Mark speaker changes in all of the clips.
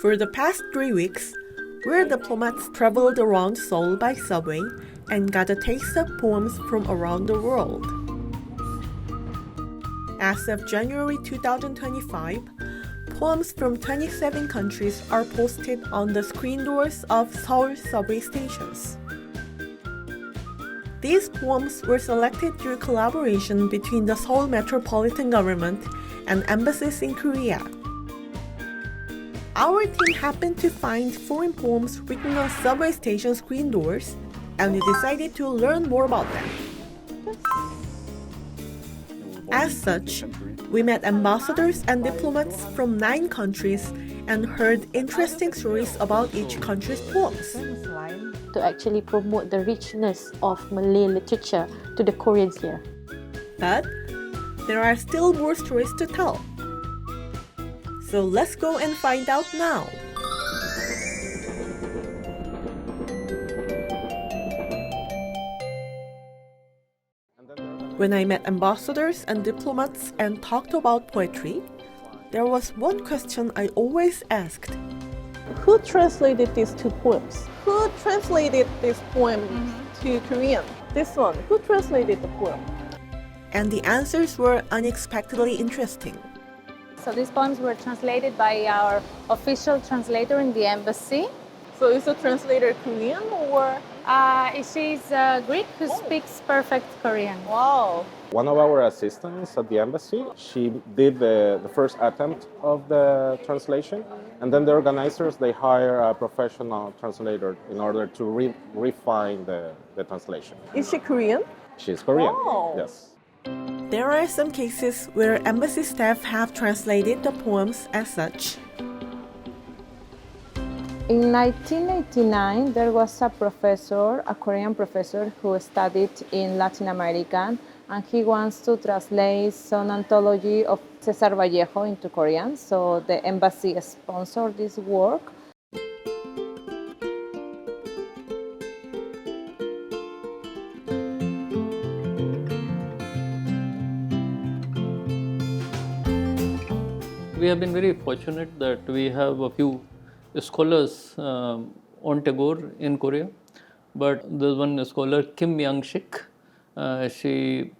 Speaker 1: For the past 3 weeks, ARE diplomats traveled around Seoul by subway and got a taste of poems from around the world. As of January 2025, poems from 27 countries are posted on the screen doors of Seoul subway stations. These poems were selected through collaboration between the Seoul metropolitan government and embassies in Korea. Our team happened to find foreign poems written on subway station screen doors, and we decided to learn more about them. As such, we met ambassadors and diplomats from 9 countries and heard interesting stories about each country's poems.
Speaker 2: To actually promote the richness of Malay literature to the Koreans here.
Speaker 1: But there are still more stories to tell. So let's go and find out now. When I met ambassadors and diplomats and talked about poetry, there was one question I always asked.
Speaker 3: Who translated these 2 poems? Who translated this poem to Korean? This one, who translated the poem?
Speaker 1: And the answers were unexpectedly interesting.
Speaker 4: So these poems were translated by our official translator in the embassy.
Speaker 3: So is the translator Korean or?
Speaker 4: She's Greek who speaks perfect Korean.
Speaker 3: Wow.
Speaker 5: One of our assistants at the embassy, she did the first attempt of the translation, and then the organizers, they hire a professional translator in order to refine the translation.
Speaker 3: Is she Korean?
Speaker 5: She's Korean,
Speaker 3: Wow.
Speaker 5: yes.
Speaker 1: There are some cases where embassy staff have translated the poems as such.
Speaker 2: In 1989, there was a professor, a Korean professor, who studied in Latin America, and he wants to translate some anthology of Cesar Vallejo into Korean. So the embassy sponsored this work.
Speaker 6: We have been very fortunate that we have a few scholars on Tagore in Korea, but there's one scholar, Kim Young-sik. She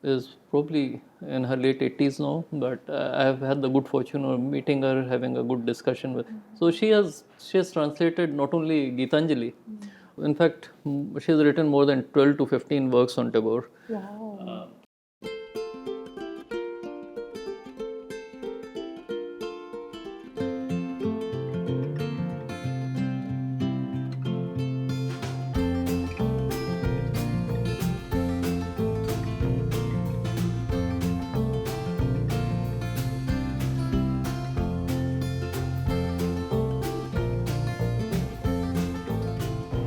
Speaker 6: is probably in her late 80s now, but I have had the good fortune of meeting her, having a good discussion with her. So she has translated not only Gitanjali, in fact, she has written more than 12 to 15 works on Tagore.
Speaker 3: Wow.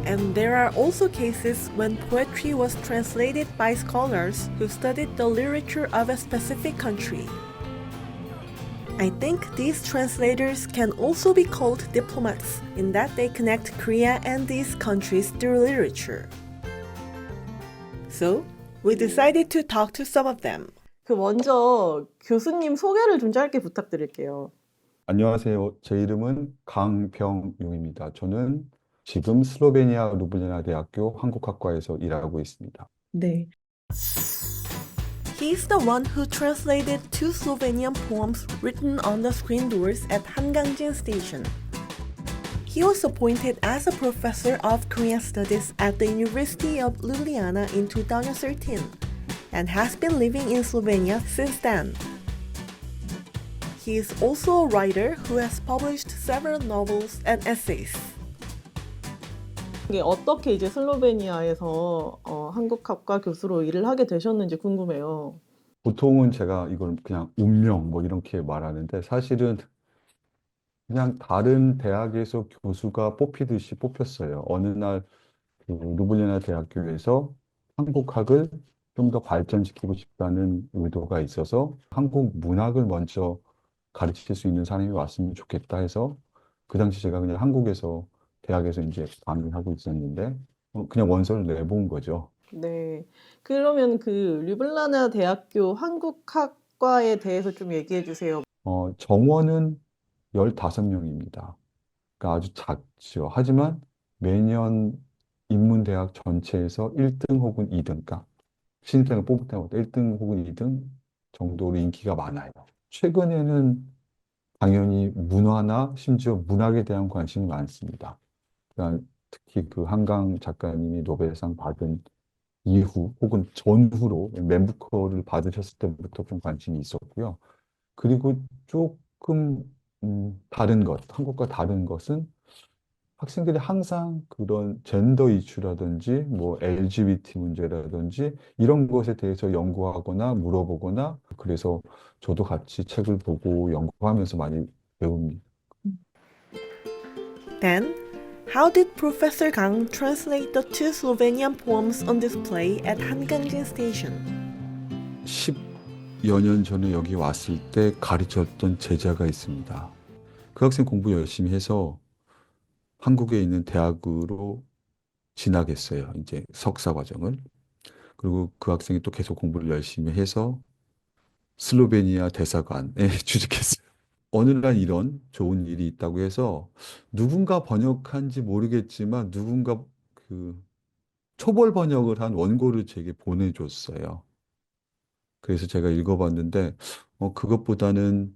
Speaker 1: And there are also cases when poetry was translated by scholars who studied the literature of a specific country. I think these translators can also be called diplomats in that they connect Korea and these countries through literature. So, we decided to talk to some of them.
Speaker 3: 먼저 교수님 소개를 좀 짧게 부탁드릴게요.
Speaker 7: 안녕하세요. 제 이름은 강병용입니다. 저는 지금 슬로베니아 루블리아나 대학교 한국학과에서 일하고 있습니다.
Speaker 3: 네.
Speaker 1: He's the one who translated 2 Slovenian poems written on the screen doors at Hangangjin Station. He was appointed as a professor of Korean studies at the University of Ljubljana in 2013 and has been living in Slovenia since then. He is also a writer who has published several novels and essays.
Speaker 3: 이게 어떻게 이제 슬로베니아에서 한국학과 교수로 일을 하게 되셨는지 궁금해요.
Speaker 7: 보통은 제가 이걸 그냥 운명 뭐 이렇게 말하는데 사실은 그냥 다른 대학에서 교수가 뽑히듯이 뽑혔어요. 어느 날 그 루블리아나 대학교에서 한국학을 좀 더 발전시키고 싶다는 의도가 있어서 한국 문학을 먼저 가르칠 수 있는 사람이 왔으면 좋겠다 해서 그 당시 제가 그냥 한국에서 대학에서 이제 강의하고 있었는데 그냥 원서를 내본 거죠.
Speaker 3: 네. 그러면 그 르블라나 대학교 한국학과에 대해서 좀 얘기해 주세요.
Speaker 7: 정원은 15명입니다. 아주 작죠. 하지만 매년 인문대학 전체에서 1등 혹은 2등, 그러니까 신입생을 뽑을 때마다 1등 혹은 2등 정도로 인기가 많아요. 최근에는 당연히 문화나 심지어 문학에 대한 관심이 많습니다. 그러니까 특히 그 한강 작가님이 노벨상 받은 이후 혹은 전후로 맨부커를 받으셨을 때부터 좀 관심이 있었고요. 그리고 조금 다른 것, 한국과 다른 것은 학생들이 항상 그런 젠더 이슈라든지 뭐 LGBT 문제라든지 이런 것에 대해서 연구하거나 물어보거나 그래서 저도 같이 책을 보고 연구하면서 많이 배웁니다.
Speaker 1: Then, how did Professor Kang translate the two Slovenian poems on display at 한강진 Station?
Speaker 7: 10여 년 전에 여기 왔을 때 가르쳤던 제자가 있습니다. 그 학생 공부 열심히 해서 한국에 있는 대학으로 진학했어요. 이제 석사 과정을. 그리고 그 학생이 또 계속 공부를 열심히 해서 슬로베니아 대사관에 취직했어요. 어느 날 이런 좋은 일이 있다고 해서 누군가 번역한지 모르겠지만 누군가 그 초벌 번역을 한 원고를 제게 보내줬어요. 그래서 제가 읽어봤는데 그것보다는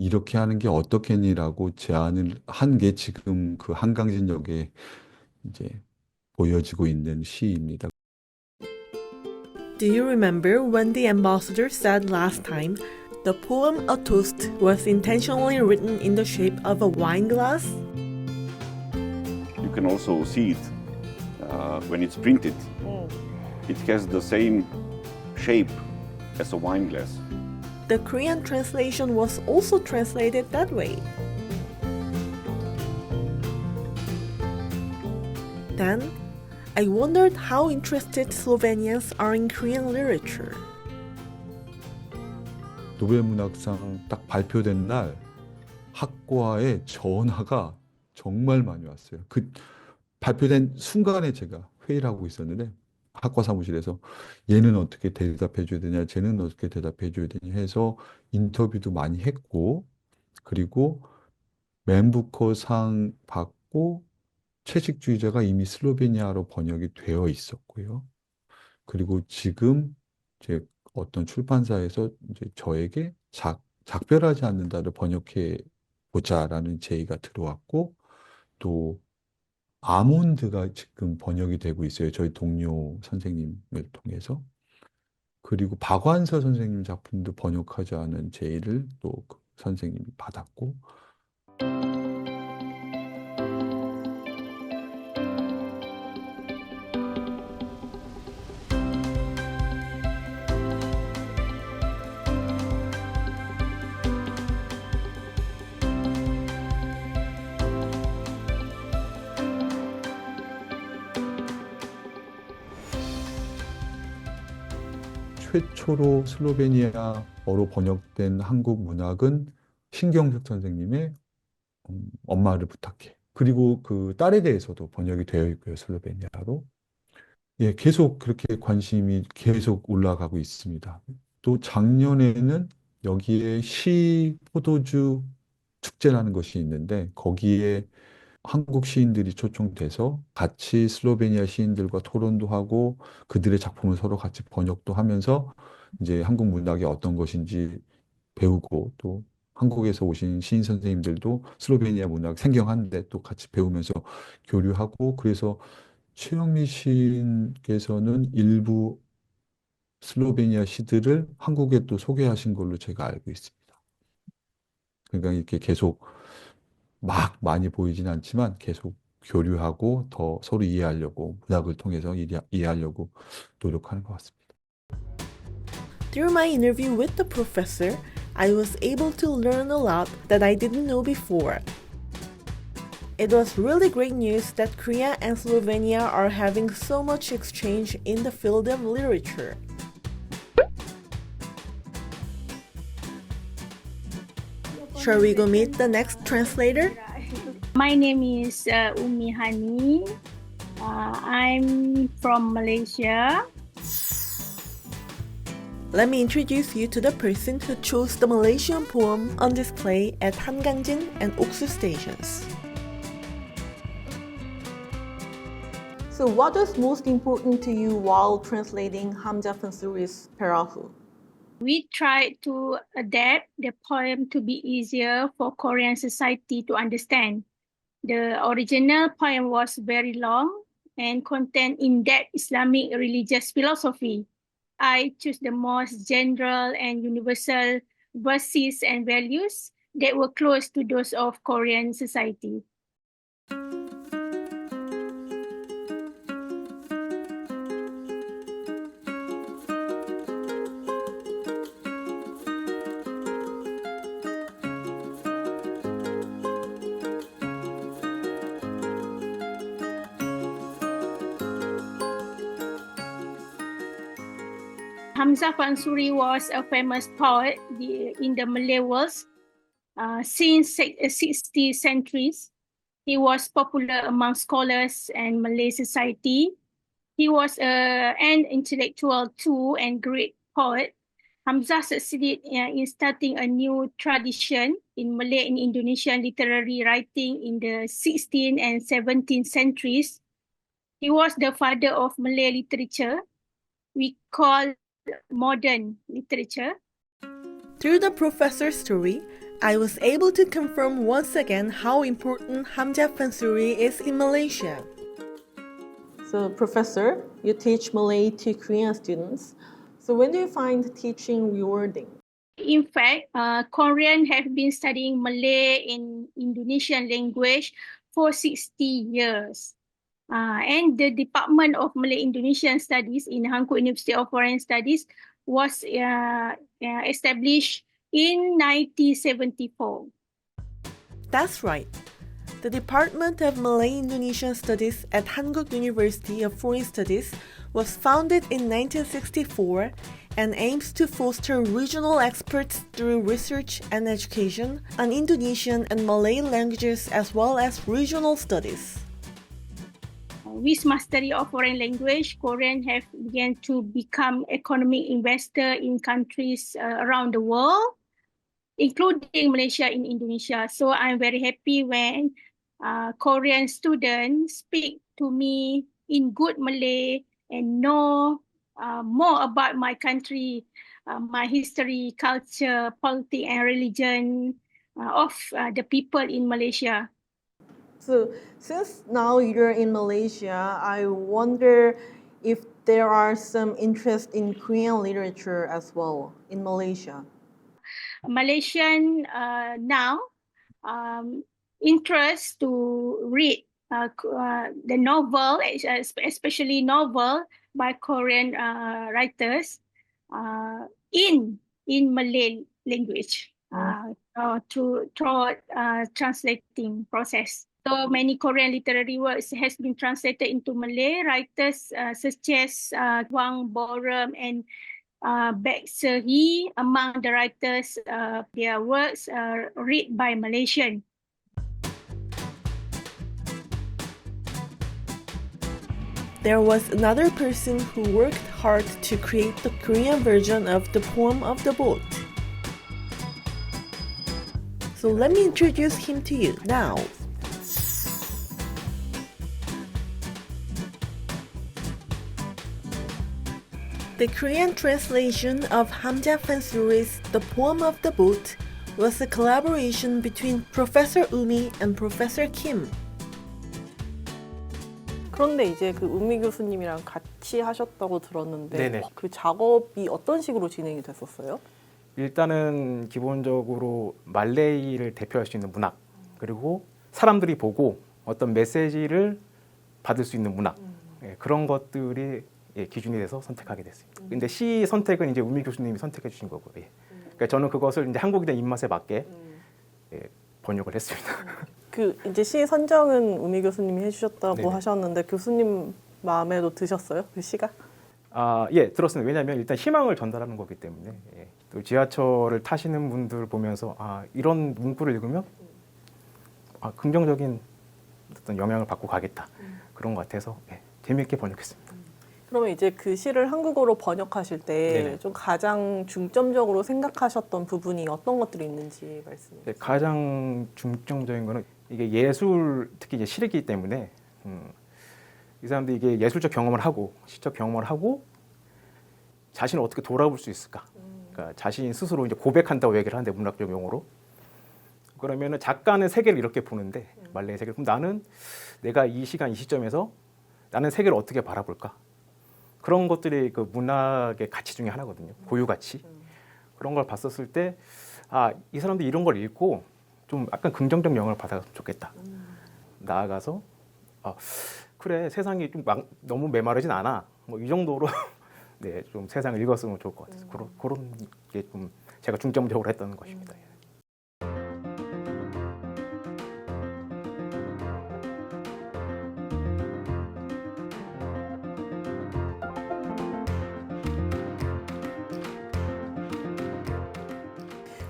Speaker 7: 이렇게 하는 게 어떻겠니라고 제안을 한 게 지금 그 한강진역에 이제 보여지고 있는 시입니다.
Speaker 1: Do you remember when the ambassador said last time the poem A Toast was intentionally written in the shape of a wine glass?
Speaker 8: You can also see it when it's printed. It has the same shape as a wine glass.
Speaker 1: The Korean translation was also translated that way. Then, I wondered how interested Slovenians are in Korean literature.
Speaker 7: 노벨 문학상 딱 발표된 날 학과에 전화가 정말 많이 왔어요. 그 발표된 순간에 제가 회의를 하고 있었는데 학과 사무실에서 얘는 어떻게 대답해 줘야 되냐, 쟤는 어떻게 대답해 줘야 되냐 해서 인터뷰도 많이 했고 그리고 맨부커상 받고 채식주의자가 이미 슬로베니아로 번역이 되어 있었고요. 그리고 지금 제 어떤 출판사에서 이제 저에게 작별하지 않는다를 번역해 보자라는 제의가 들어왔고 또 아몬드가 지금 번역이 되고 있어요. 저희 동료 선생님을 통해서. 그리고 박완서 선생님 작품도 번역하자는 제의를 또 그 선생님이 받았고 최초로 슬로베니아어로 번역된 한국 문학은 신경숙 선생님의 엄마를 부탁해. 그리고 그 딸에 대해서도 번역이 되어 있고요, 슬로베니아로. 예, 계속 그렇게 관심이 계속 올라가고 있습니다. 또 작년에는 여기에 시 포도주 축제라는 것이 있는데 거기에 한국 시인들이 초청돼서 같이 슬로베니아 시인들과 토론도 하고 그들의 작품을 서로 같이 번역도 하면서 이제 한국 문학이 어떤 것인지 배우고 또 한국에서 오신 시인 선생님들도 슬로베니아 문학 생경한데 또 같이 배우면서 교류하고 그래서 최영미 시인께서는 일부 슬로베니아 시들을 한국에 또 소개하신 걸로 제가 알고 있습니다. 그러니까 이렇게 계속 막 많이 보이진 않지만 계속 교류하고 더 서로 이해하려고 문학을 통해서 이해하려고 노력하는 것 같습니다.
Speaker 1: Through my interview with the professor, I was able to learn a lot that I didn't know before. It was really great news that Korea and Slovenia are having so much exchange in the field of literature. Shall we go meet the next translator?
Speaker 9: My name is Umi Hani. I'm from Malaysia.
Speaker 1: Let me introduce you to the person who chose the Malaysian poem on display at 한강진 and Oksu stations.
Speaker 3: So what is most important to you while translating Hamza Fansuri's Perahu?
Speaker 9: We tried to adapt the poem to be easier for Korean society to understand. The original poem was very long and contained in-depth Islamic religious philosophy. I chose the most general and universal verses and values that were close to those of Korean society. Hamza Fansuri was a famous poet in the Malay world since 60th centuries. He was popular among scholars and Malay society. He was an intellectual too and great poet. Hamza succeeded in starting a new tradition in Malay and Indonesian literary writing in the 16th and 17th centuries. He was the father of Malay literature. We call modern literature.
Speaker 1: Through the professor's story, I was able to confirm once again how important Hamza Fansuri is in Malaysia.
Speaker 3: So, Professor, you teach Malay to Korean students. So when do you find teaching rewarding?
Speaker 9: In fact, Korean have been studying Malay in Indonesian language for 60 years. And the Department of Malay Indonesian Studies in Hankook University of Foreign Studies was established in 1974.
Speaker 1: That's right. The Department of Malay Indonesian Studies at Hankook University of Foreign Studies was founded in 1964 and aims to foster regional experts through research and education on Indonesian and Malay languages as well as regional studies.
Speaker 9: With mastery of foreign language, Korean have begun to become economic investor in countries around the world, including Malaysia and Indonesia. So I'm very happy when Korean students speak to me in good Malay and know more about my country, my history, culture, politics, and religion of the people in Malaysia.
Speaker 3: So since now you're in Malaysia, I wonder if there are some interest in Korean literature as well in Malaysia.
Speaker 9: Malaysian now interest to read the novel, especially novel by Korean writers in Malay language through translating process. So many Korean literary works has been translated into Malay. Writers such as Wang Borum and Baek Se-hee, among the writers, their works are read by Malaysian.
Speaker 1: There was another person who worked hard to create the Korean version of the poem of the boat. So let me introduce him to you now. The Korean translation of Hamza Fansuri's The Poem of the Boat was a collaboration between Professor Umi and Professor Kim.
Speaker 3: 그런데 이제 그 우미 교수님이랑 같이 하셨다고 들었는데
Speaker 10: 네네.
Speaker 3: 그 작업이 어떤 식으로 진행이 됐었어요?
Speaker 10: 일단은 기본적으로 말레이를 대표할 수 있는 문학, 그리고 사람들이 보고 어떤 메시지를 받을 수 있는 문학, 그런 것들이 기준이 돼서 선택하게 됐습니다. 근데 시 선택은 이제 우미 교수님이 선택해 주신 거고, 그러니까 저는 그것을 이제 한국인의 입맛에 맞게 번역을 했습니다.
Speaker 3: 그 이제 시 선정은 우미 교수님이 해주셨다고
Speaker 10: 네네.
Speaker 3: 하셨는데 교수님 마음에도 드셨어요? 그 시가?
Speaker 10: 예, 들었습니다. 왜냐하면 일단 희망을 전달하는 거기 때문에 또 지하철을 타시는 분들 보면서 이런 문구를 읽으면 긍정적인 어떤 영향을 받고 가겠다 그런 것 같아서 재미있게 번역했습니다.
Speaker 3: 그러면 이제 그 시를 한국어로 번역하실 때
Speaker 10: 네네.
Speaker 3: 좀 가장 중점적으로 생각하셨던 부분이 어떤 것들이 있는지 말씀해 주세요.
Speaker 10: 가장 중점적인 거는 이게 예술, 특히 이제 시이기 때문에 이 사람들이 이게 예술적 경험을 하고 시적 경험을 하고 자신을 어떻게 돌아볼 수 있을까? 그러니까 자신 스스로 이제 고백한다고 얘기를 하는데 문학적 용어로. 그러면은 작가는 세계를 이렇게 보는데 말레이 세계를 그럼 나는 내가 이 시간 이 시점에서 나는 세계를 어떻게 바라볼까? 그런 것들이 그 문학의 가치 중에 하나거든요. 고유 가치. 그런 걸 봤었을 때 아, 이 사람들이 이런 걸 읽고 좀 약간 긍정적 영향을 받았으면 좋겠다. 나아가서 아, 그래 세상이 좀 너무 메마르진 않아. 뭐 이 정도로 네, 좀 세상을 읽었으면 좋을 것 같아서 그런 게 좀 제가 중점적으로 했던 것입니다.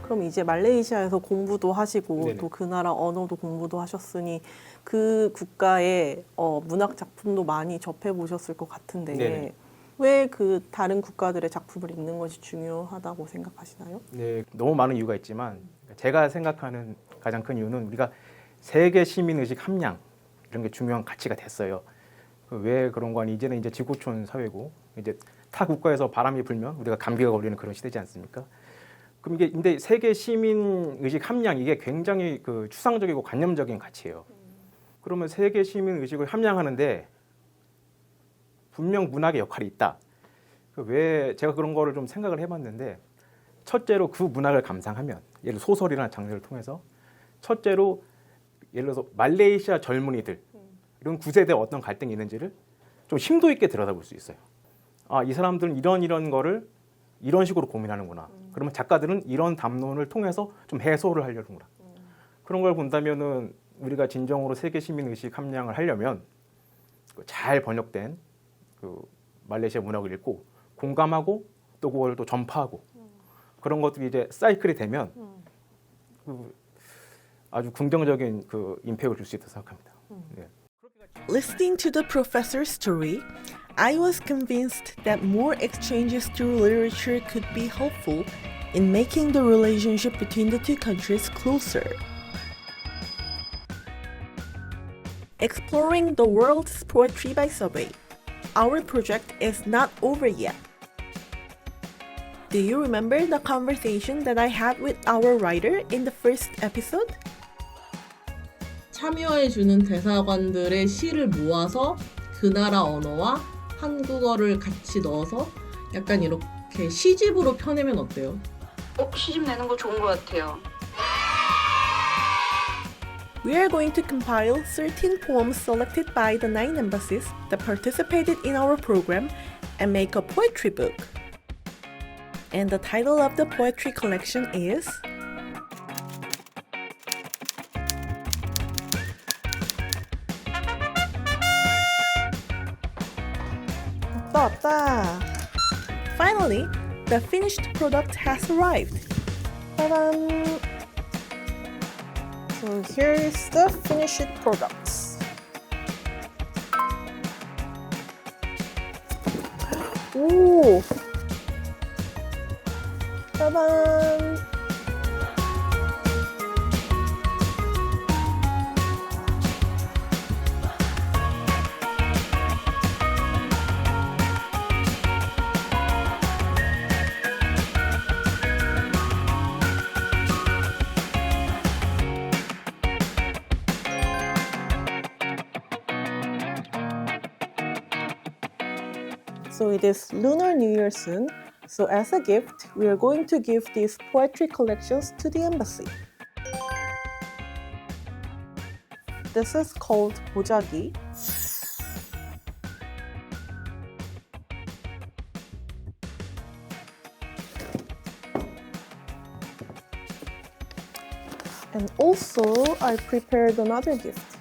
Speaker 3: 그럼 이제 말레이시아에서 공부도 하시고
Speaker 10: 네네.
Speaker 3: 또 그 나라 언어도 공부도 하셨으니 그 국가의 문학 작품도 많이 접해 보셨을 것 같은데
Speaker 10: 네네.
Speaker 3: 왜 그 다른 국가들의 작품을 읽는 것이 중요하다고 생각하시나요?
Speaker 10: 네, 너무 많은 이유가 있지만 제가 생각하는 가장 큰 이유는 우리가 세계 시민 의식 함량 이런 게 중요한 가치가 됐어요. 왜 그런 거 아니 이제는 이제 지구촌 사회고 이제 타 국가에서 바람이 불면 우리가 감기가 걸리는 그런 시대지 않습니까? 그럼 이게 근데 세계 시민 의식 함량 이게 굉장히 그 추상적이고 관념적인 가치예요. 그러면 세계 시민 의식을 함량하는데 분명 문학의 역할이 있다. 왜 제가 그런 거를 좀 생각을 해봤는데 첫째로 그 문학을 감상하면 예를 들어 소설이나 장르를 통해서 첫째로 예를 들어서 말레이시아 젊은이들 이런 9세대 어떤 갈등이 있는지를 좀 심도 있게 들여다볼 수 있어요. 아, 이 사람들은 이런 거를 이런 식으로 고민하는구나. 그러면 작가들은 이런 담론을 통해서 좀 해소를 하려는구나. 그런 걸 본다면은 우리가 진정으로 세계 시민 의식 함량을 하려면 잘 번역된 그 말레이시아 문학을 읽고 공감하고 또 그걸 또 전파하고 그런 것들이 이제 사이클이 되면 그 아주 긍정적인 그 임팩트를 줄 수 있다고 생각합니다. 네.
Speaker 1: Listening to the professor's story, I was convinced that more exchanges through literature could be helpful in making the relationship between the two countries closer. Exploring the world's poetry by subway. Our project is not over yet. Do you remember the conversation that I had with our writer in the first episode?
Speaker 3: 참여해주는 대사관들의 시를 모아서 그 나라 언어와 한국어를 같이 넣어서 약간 이렇게 시집으로 펴내면 어때요?
Speaker 11: 시집 내는 거 좋은 것 같아요.
Speaker 1: We are going to compile 13 poems selected by the 9 embassies that participated in our program and make a poetry book. And the title of the poetry collection is
Speaker 3: 왔다.
Speaker 1: Finally, the finished product has arrived.
Speaker 3: 짜잔. So here is the finished products. 오. 짜잔. So it is Lunar New Year soon. So as a gift, we are going to give these poetry collections to the embassy. This is called 보자기. And also, I prepared another gift.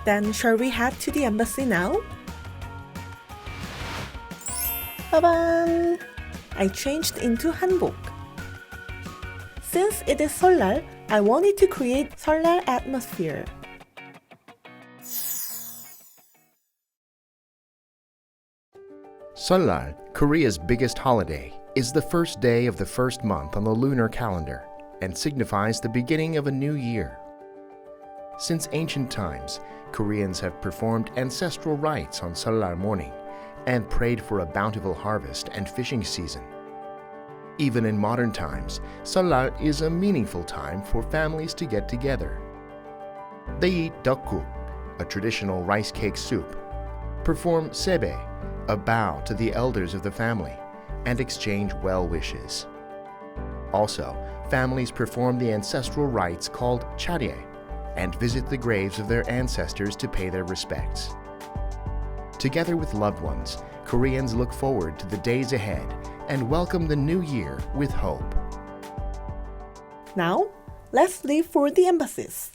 Speaker 1: Then shall we head to the embassy now?
Speaker 3: 빠밤!
Speaker 1: I changed into hanbok. Since it is Seollal, I wanted to create Seollal atmosphere.
Speaker 12: Seollal, Korea's biggest holiday, is the first day of the first month on the lunar calendar and signifies the beginning of a new year. Since ancient times, Koreans have performed ancestral rites on Seollal morning and prayed for a bountiful harvest and fishing season. Even in modern times, Seollal is a meaningful time for families to get together. They eat deokguk, a traditional rice cake soup, perform sebe, a bow to the elders of the family, and exchange well wishes. Also, families perform the ancestral rites called charye and visit the graves of their ancestors to pay their respects. Together with loved ones, Koreans look forward to the days ahead and welcome the new year with hope.
Speaker 1: Now, let's leave for the embassies.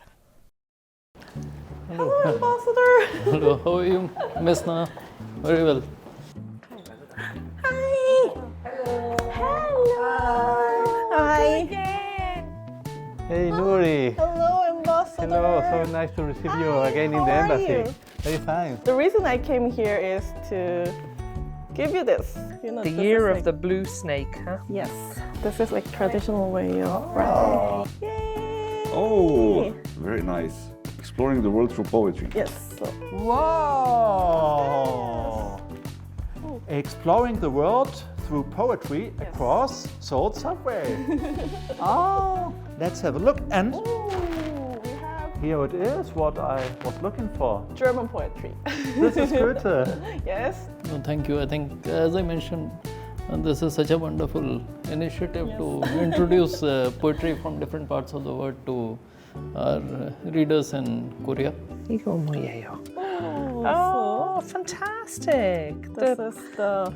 Speaker 3: Hello, Ambassador.
Speaker 6: Hello, how are you, Miss Na? Very well.
Speaker 3: Hi. Hello. Hi.
Speaker 13: Hey, Nuri.
Speaker 3: Hello, Ambassador.
Speaker 13: Hello, so nice to receive you again in the
Speaker 3: How are
Speaker 13: embassy.
Speaker 3: you?
Speaker 13: Very fine.
Speaker 3: The reason I came here is to give you this. You know,
Speaker 14: The
Speaker 3: this
Speaker 14: year
Speaker 3: is
Speaker 14: of the blue snake, huh?
Speaker 3: Yes, this is like traditional way of writing. Yay!
Speaker 8: Oh, very nice. Exploring the world through poetry.
Speaker 3: Yes.
Speaker 13: Wow! Exploring the world through poetry across Seoul subway. Oh, let's have a look. And here it is, what I was looking for.
Speaker 3: German poetry.
Speaker 13: This is good.
Speaker 3: Yes.
Speaker 6: No, thank you. I think, as I mentioned, this is such a wonderful initiative to introduce poetry from different parts of the world to our readers in Korea.
Speaker 14: 이거 뭐예요?
Speaker 3: Oh,
Speaker 14: Fantastic!
Speaker 3: this is the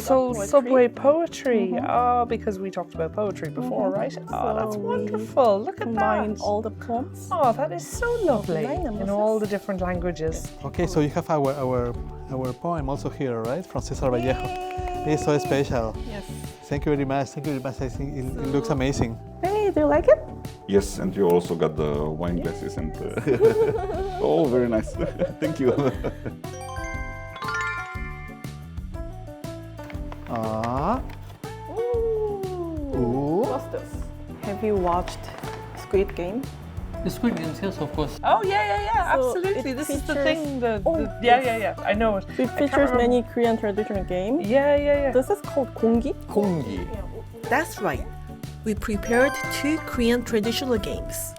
Speaker 14: Seoul
Speaker 3: poetry.
Speaker 14: subway poetry. Oh, because we talked about poetry before, right? Oh, that's
Speaker 3: So we
Speaker 14: wonderful. Look at
Speaker 3: combine
Speaker 14: that.
Speaker 3: all the poems.
Speaker 14: Oh, that is so lovely.
Speaker 3: 9
Speaker 14: In
Speaker 3: embassies.
Speaker 14: all the different languages.
Speaker 13: Okay, so you have our poem also here, right? From Cesar Vallejo. It's so special.
Speaker 3: Yes.
Speaker 13: Thank you very much. Thank you very much. I think it looks amazing.
Speaker 3: Hey, do you like it?
Speaker 8: Yes, and you also got the wine glasses and oh, very nice. Thank you.
Speaker 3: Ooh. What's this? Have you watched Squid Game?
Speaker 6: The Squid Games, yes, of course.
Speaker 14: Oh, yeah,
Speaker 3: So
Speaker 14: absolutely.
Speaker 3: it
Speaker 14: This is the
Speaker 3: features-
Speaker 14: thing.
Speaker 3: Oh,
Speaker 14: yeah,
Speaker 3: yes.
Speaker 14: yeah. I know it.
Speaker 3: It
Speaker 14: I can't
Speaker 3: features
Speaker 14: remember.
Speaker 3: many Korean traditional games.
Speaker 14: Yeah.
Speaker 3: This is called 공기.
Speaker 13: 공기.
Speaker 1: That's right. We prepared 2 Korean traditional games.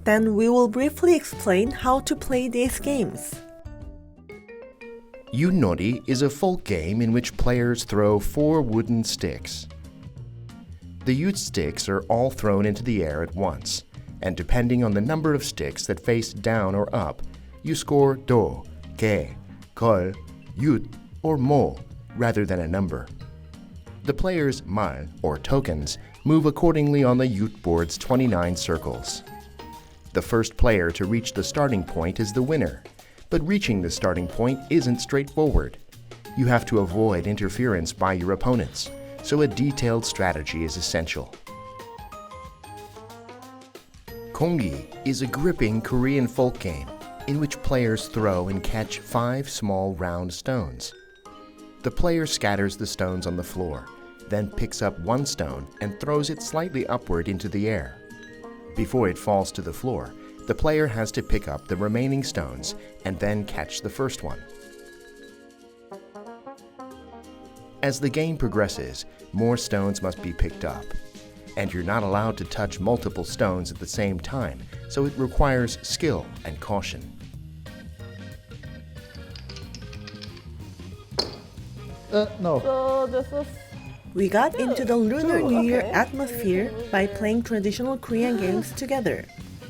Speaker 1: Then we will briefly explain how to play these games.
Speaker 12: Yunori is a folk game in which players throw 4 wooden sticks. The yut sticks are all thrown into the air at once, and depending on the number of sticks that face down or up, you score do, ge, kol, yut, or mo, rather than a number. The players' mal, or tokens, move accordingly on the yut board's 29 circles. The first player to reach the starting point is the winner, but reaching the starting point isn't straightforward. You have to avoid interference by your opponents, so a detailed strategy is essential. Kongi is a gripping Korean folk game in which players throw and catch 5 small round stones. The player scatters the stones on the floor, then picks up 1 stone and throws it slightly upward into the air. Before it falls to the floor, the player has to pick up the remaining stones and then catch the first one. As the game progresses, more stones must be picked up, and you're not allowed to touch multiple stones at the same time, so it requires skill and caution.
Speaker 13: No.
Speaker 3: So this is
Speaker 1: We got into the Lunar New Year
Speaker 3: okay.
Speaker 1: atmosphere by playing traditional Korean games together.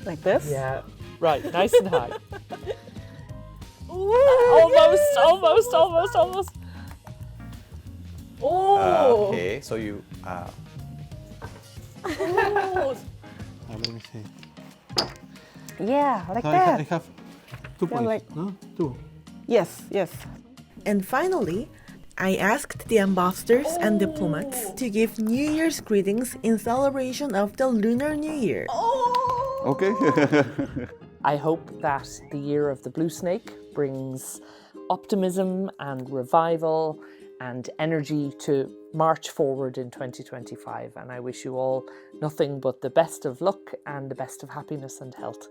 Speaker 3: like this.
Speaker 14: Yeah. Right. Nice and high. Almost.
Speaker 3: Oh.
Speaker 10: Okay, so you.
Speaker 3: Oh.
Speaker 13: Let me see.
Speaker 3: Yeah, like
Speaker 13: So
Speaker 3: that.
Speaker 13: I have 2
Speaker 3: Yeah,
Speaker 13: points.
Speaker 3: like-
Speaker 13: No? 2.
Speaker 3: Yes.
Speaker 1: And finally, I asked the ambassadors and diplomats to give New Year's greetings in celebration of the Lunar New Year.
Speaker 8: Okay.
Speaker 14: I hope that the year of the blue snake brings optimism and revival and energy to march forward in 2025. And I wish you all nothing but the best of luck and the best of happiness and health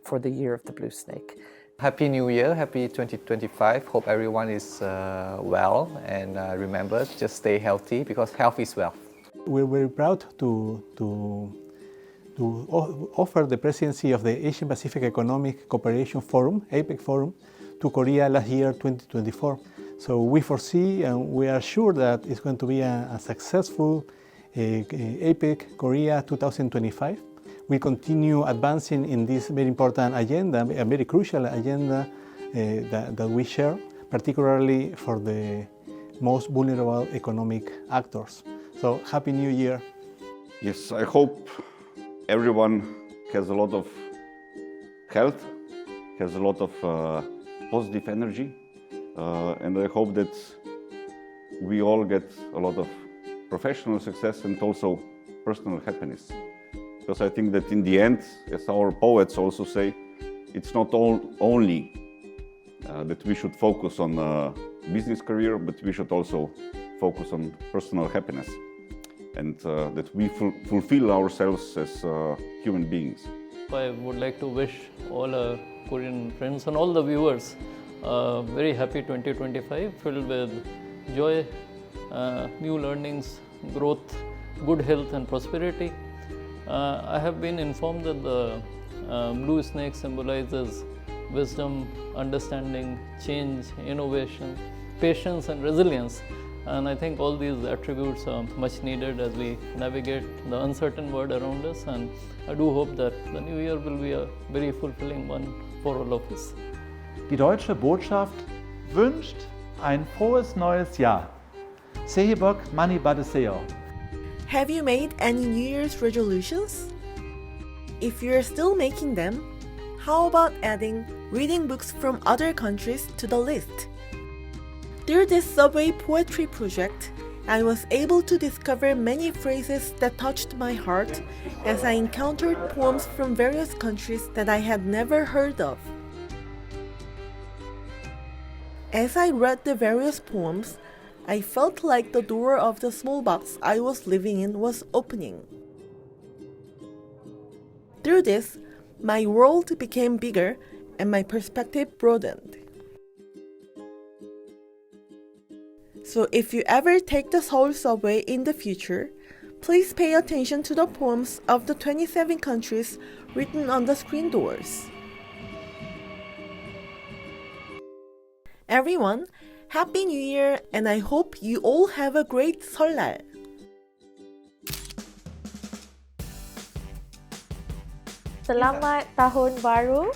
Speaker 14: for the year of the blue snake.
Speaker 15: Happy New Year, happy 2025. Hope everyone is well, and remember, just stay healthy because health is wealth.
Speaker 16: We're very proud to offer the presidency of the Asian Pacific Economic Cooperation Forum, APEC Forum, to Korea last year, 2024. So we foresee and we are sure that it's going to be a successful APEC Korea 2025. We continue advancing in this very important agenda, a very crucial agenda that we share, particularly for the most vulnerable economic actors. So, Happy New Year.
Speaker 8: Yes, I hope everyone has a lot of health, has a lot of positive energy, and I hope that we all get a lot of professional success and also personal happiness. Because I think that in the end, as our poets also say, it's not only that we should focus on a business career, but we should also focus on personal happiness and that we fulfill ourselves as human beings.
Speaker 6: I would like to wish all our Korean friends and all the viewers a very happy 2025 filled with joy, new learnings, growth, good health and prosperity. I have been informed that the blue snake symbolizes wisdom, understanding, change, innovation, patience and resilience. And I think all these attributes are much needed as we navigate the uncertain world around us. And I do hope that the new year will be a very fulfilling one for all of us.
Speaker 13: Die deutsche Botschaft wünscht ein frohes neues Jahr. Sehebok mani badeseo.
Speaker 1: Have you made any New Year's resolutions? If you're still making them, how about adding reading books from other countries to the list? Through this subway poetry project, I was able to discover many phrases that touched my heart as I encountered poems from various countries that I had never heard of. As I read the various poems, I felt like the door of the small box I was living in was opening. Through this, my world became bigger and my perspective broadened. So if you ever take the Seoul subway in the future, please pay attention to the poems of the 27 countries written on the screen doors. Everyone, Happy New Year, and I hope you all have a great Seollal.
Speaker 17: Selamat Tahun Baru.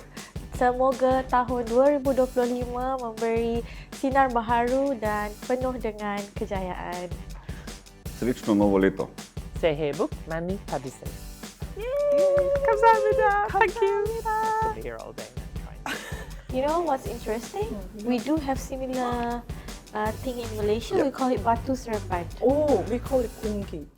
Speaker 17: Semoga tahun 2025 memberi sinar baharu dan penuh dengan kejayaan.
Speaker 8: Srećno novo leto.
Speaker 14: Sehebuk mani padise.
Speaker 17: Kamsahamnida. Thank you.
Speaker 14: I'll be here all day.
Speaker 17: You know what's interesting? We do have similar thing in Malaysia. We call it batu seremban.
Speaker 14: Oh, we call it kungi.